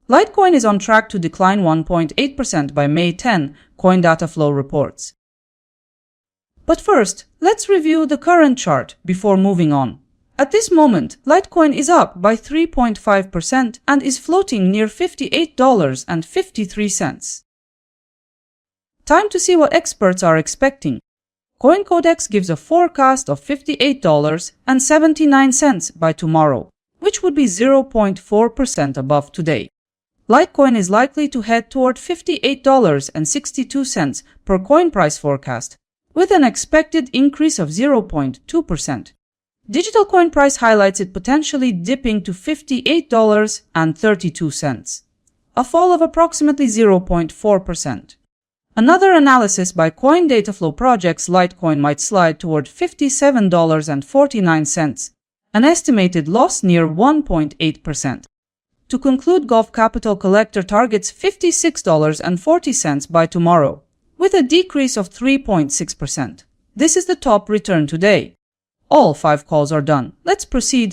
Litecoin is on track to decline 1.8% by May 10, CoinDataFlow reports. But first, let's review the current chart before moving on. At this moment, Litecoin is up by 3.5% and is floating near $58.53. Time to see what experts are expecting. CoinCodex gives a forecast of $58.79 by tomorrow, which would be 0.4% above today. Litecoin is likely to head toward $58.62 per coin price forecast, with an expected increase of 0.2%. Digital coin price highlights it potentially dipping to $58.32, a fall of approximately 0.4%. Another analysis by CoinDataFlow projects Litecoin might slide toward $57.49, an estimated loss near 1.8%. To conclude, Gulf Capital Collector targets $56.40 by tomorrow, with a decrease of 3.6%. This is the top return today. All 5 calls are done. Let's proceed.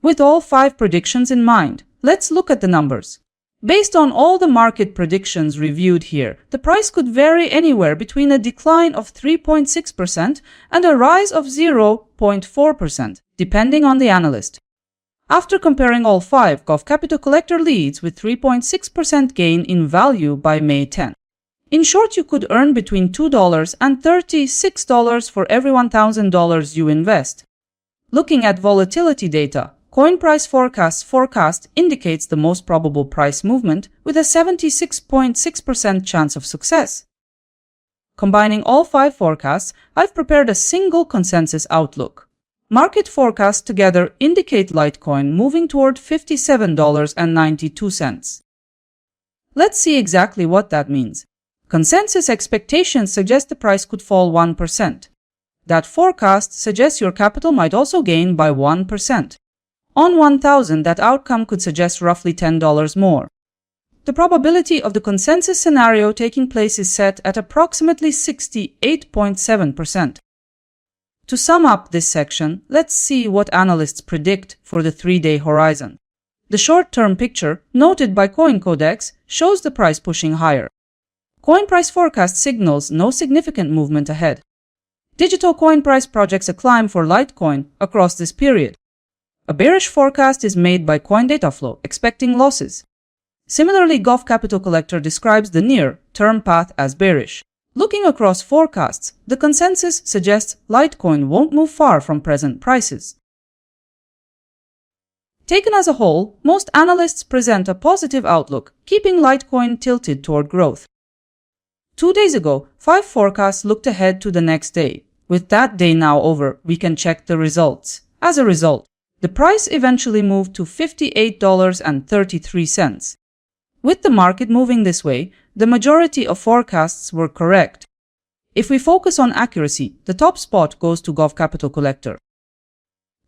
With all 5 predictions in mind, let's look at the numbers. Based on all the market predictions reviewed here, the price could vary anywhere between a decline of 3.6% and a rise of 0.4%, depending on the analyst. After comparing all 5, Gulf Capital Collector leads with 3.6% gain in value by May 10. In short, you could earn between $2 and $36 for every $1,000 you invest. Looking at volatility data, Coin Price Forecast indicates the most probable price movement with a 76.6% chance of success. Combining all 5 forecasts, I've prepared a single consensus outlook. Market forecasts together indicate Litecoin moving toward $57.92. Let's see exactly what that means. Consensus expectations suggest the price could fall 1%. That forecast suggests your capital might also gain by 1%. On 1,000, that outcome could suggest roughly $10 more. The probability of the consensus scenario taking place is set at approximately 68.7%. To sum up this section, let's see what analysts predict for the 3-day horizon. The short-term picture, noted by CoinCodex, shows the price pushing higher. Coin price forecast signals no significant movement ahead. Digital coin price projects a climb for Litecoin across this period. A bearish forecast is made by CoinDataFlow, expecting losses. Similarly, Gulf Capital Collector describes the near-term path as bearish. Looking across forecasts, the consensus suggests Litecoin won't move far from present prices. Taken as a whole, most analysts present a positive outlook, keeping Litecoin tilted toward growth. 2 days ago, 5 forecasts looked ahead to the next day. With that day now over, we can check the results. As a result, the price eventually moved to $58.33. With the market moving this way, the majority of forecasts were correct. If we focus on accuracy, the top spot goes to Gulf Capital Collector.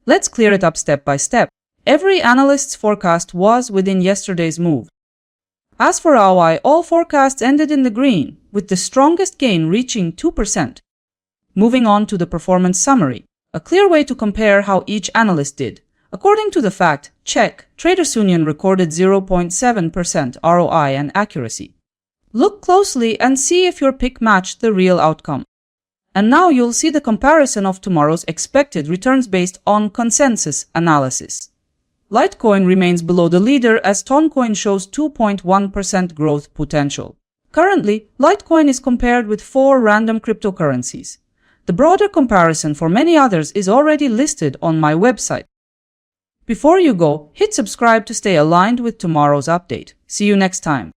Let's clear it up step by step. Every analyst's forecast was within yesterday's move. As for AOI, all forecasts ended in the green, with the strongest gain reaching 2%. Moving on to the performance summary, a clear way to compare how each analyst did. According to the fact check, Traders Union recorded 0.7% ROI and accuracy. Look closely and see if your pick matched the real outcome. And now you'll see the comparison of tomorrow's expected returns based on consensus analysis. Litecoin remains below the leader as Toncoin shows 2.1% growth potential. Currently, Litecoin is compared with 4 random cryptocurrencies. The broader comparison for many others is already listed on my website. Before you go, hit subscribe to stay aligned with tomorrow's update. See you next time.